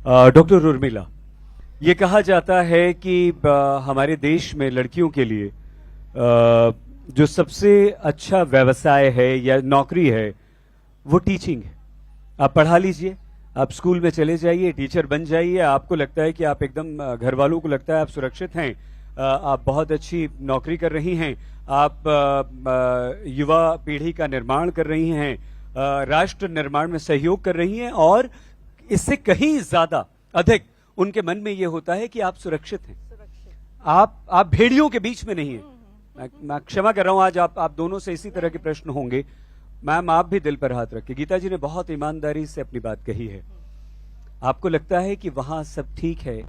Doctor Urmila, ये कहा जाता है कि हमारे देश में लड़कियों के लिए जो सबसे अच्छा व्यवसाय है या नौकरी है वो टीचिंग है। आप पढ़ा लीजिए, आप स्कूल में चले जाइए, टीचर बन जाइए, आपको लगता है कि आप एकदम, घर वालों को लगता है आप सुरक्षित हैं, आप बहुत अच्छी नौकरी कर रही हैं, आप युवा पीढ़ी का निर्माण कर रही हैं, राष्ट्र निर्माण में सहयोग कर रही हैं, और इससे कहीं ज्यादा अधिक उनके मन में यह होता है कि आप सुरक्षित हैं, आप भेड़ियों के बीच में नहीं हैं। मैं क्षमा कर रहा हूं, आज आप दोनों से इसी तरह के प्रश्न होंगे। मैम, आप भी दिल पर हाथ रख के, गीता जी ने बहुत ईमानदारी से अपनी बात कही है। आपको लगता है कि वहां सब ठीक है,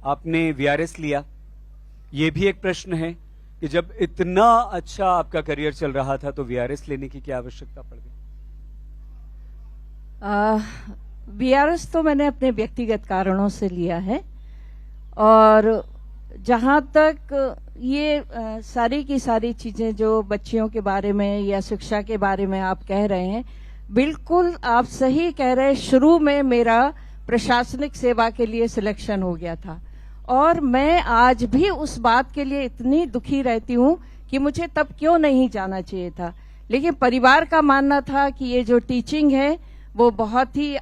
आपने वीआरएस लिया, यह भी एक प्रश्न है कि जब इतना अच्छा आपका करियर चल रहा था तो वीआरएस लेने की क्या आवश्यकता पड़ गई? वीआरएस तो मैंने अपने व्यक्तिगत कारणों से लिया है, और जहां तक ये सारी की सारी चीजें जो बच्चियों के बारे में या शिक्षा के बारे में आप कह रहे हैं, बिल्कुल आप सही कह रहे हैं। शुरू में मेरा प्रशासनिक सेवा के लिए सिलेक्शन हो गया था, और मैं आज भी उस बात के लिए इतनी दुखी रहती हूं कि मुझे तब क्यों नहीं जाना चाहिए था। लेकिन परिवार का मानना था कि ये जो टीचिंग है वो बहुत ही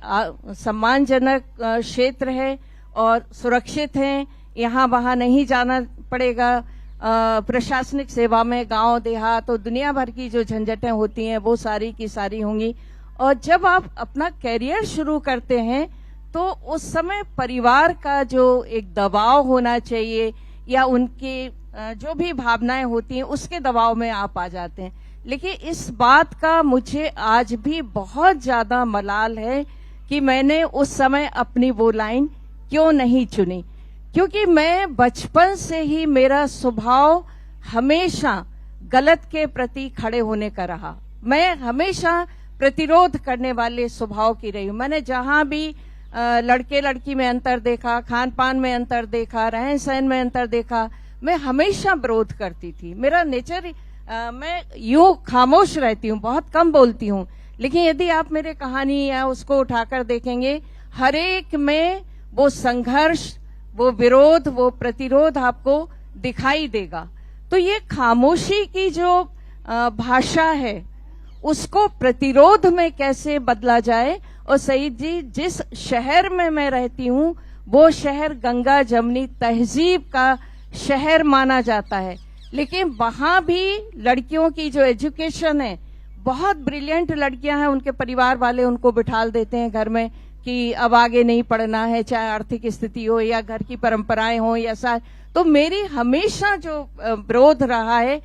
सम्मानजनक क्षेत्र है और सुरक्षित है, यहाँ वहां नहीं जाना पड़ेगा। प्रशासनिक सेवा में गांव देहात और दुनिया भर की जो झंझटें होती हैं वो सारी की सारी होंगी। और जब आप अपना कैरियर शुरू करते हैं तो उस समय परिवार का जो एक दबाव होना चाहिए या उनकी जो भी भावनाएं होती हैं उसके दबाव में आप आ जाते हैं। लेकिन इस बात का मुझे आज भी बहुत ज्यादा मलाल है कि मैंने उस समय अपनी वो लाइन क्यों नहीं चुनी, क्योंकि मैं बचपन से ही मेरा स्वभाव हमेशा गलत के प्रति खड़े होने का रहा। मैं हमेशा प्रतिरोध करने वाले स्वभाव की रही हूं। मैंने जहां भी लड़के लड़की में अंतर देखा, खान पान में अंतर देखा, रहन सहन में अंतर देखा, मैं हमेशा विरोध करती थी। मेरा नेचर, मैं यूं खामोश रहती हूँ, बहुत कम बोलती हूँ, लेकिन यदि आप मेरे कहानी या उसको उठाकर देखेंगे, हर एक में वो संघर्ष, वो विरोध, वो प्रतिरोध आपको दिखाई देगा। तो ये खामोशी की जो भाषा है उसको प्रतिरोध में कैसे बदला जाए। और सईद जी, जिस शहर में मैं रहती हूँ वो शहर गंगा जमनी तहजीब का शहर माना जाता है, लेकिन वहां भी लड़कियों की जो एजुकेशन है, बहुत ब्रिलियंट लड़कियां हैं, उनके परिवार वाले उनको बिठाल देते हैं घर में कि अब आगे नहीं पढ़ना है, चाहे आर्थिक स्थिति हो या घर की परंपराएं हो या सा। तो मेरी हमेशा जो विरोध रहा है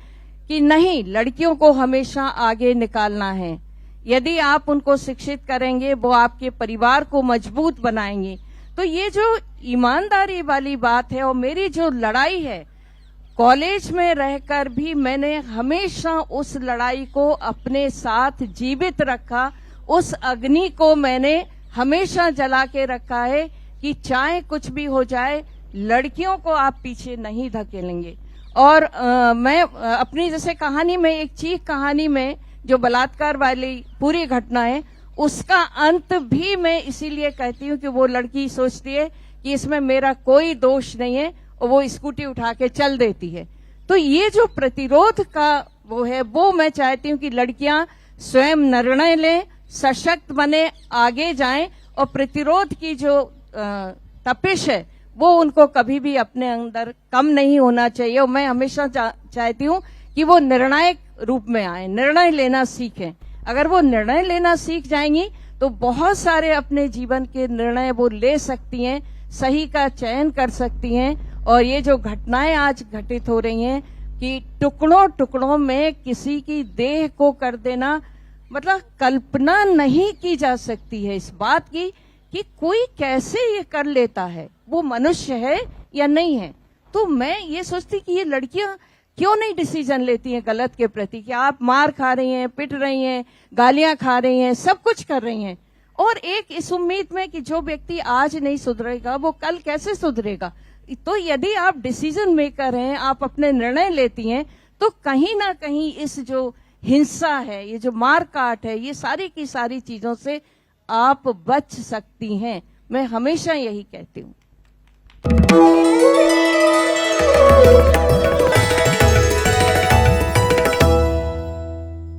कि नहीं, लड़कियों को हमेशा आगे निकालना है। यदि आप उनको शिक्षित करेंगे वो आपके परिवार को मजबूत बनाएंगे। तो ये जो ईमानदारी वाली बात है, और मेरी जो लड़ाई है, कॉलेज में रहकर भी मैंने हमेशा उस लड़ाई को अपने साथ जीवित रखा। उस अग्नि को मैंने हमेशा जला के रखा है कि चाहे कुछ भी हो जाए, लड़कियों को आप पीछे नहीं धकेलेंगे। और मैं अपनी जैसे कहानी में, एक चीख कहानी में जो बलात्कार वाली पूरी घटना है, उसका अंत भी मैं इसीलिए कहती हूँ कि वो लड़की सोचती है कि इसमें मेरा कोई दोष नहीं है, और वो स्कूटी उठा के चल देती है। तो ये जो प्रतिरोध का वो है, वो मैं चाहती हूँ कि लड़कियां स्वयं निर्णय लें, सशक्त बने, आगे जाएं, और प्रतिरोध की जो तपिश है वो उनको कभी भी अपने अंदर कम नहीं होना चाहिए। और मैं हमेशा चाहती हूँ कि वो निर्णायक रूप में आए, निर्णय लेना सीखें। अगर वो निर्णय लेना सीख जाएंगी तो बहुत सारे अपने जीवन के निर्णय वो ले सकती हैं, सही का चयन कर सकती हैं। और ये जो घटनाएं आज घटित हो रही हैं कि टुकड़ों टुकड़ों में किसी की देह को कर देना, मतलब कल्पना नहीं की जा सकती है इस बात की कि कोई कैसे ये कर लेता है, वो मनुष्य है या नहीं है। तो मैं ये सोचती कि ये लड़कियां क्यों नहीं डिसीजन लेती हैं गलत के प्रति, कि आप मार खा रही हैं, पिट रही हैं, गालियां खा रही हैं, सब कुछ कर रही हैं, और एक इस उम्मीद में कि जो व्यक्ति आज नहीं सुधरेगा वो कल कैसे सुधरेगा। तो यदि आप डिसीजन मेकर हैं, आप अपने निर्णय लेती हैं, तो कहीं ना कहीं इस जो हिंसा है, ये जो मार काट है, ये सारी की सारी चीजों से आप बच सकती हैं। मैं हमेशा यही कहती हूँ।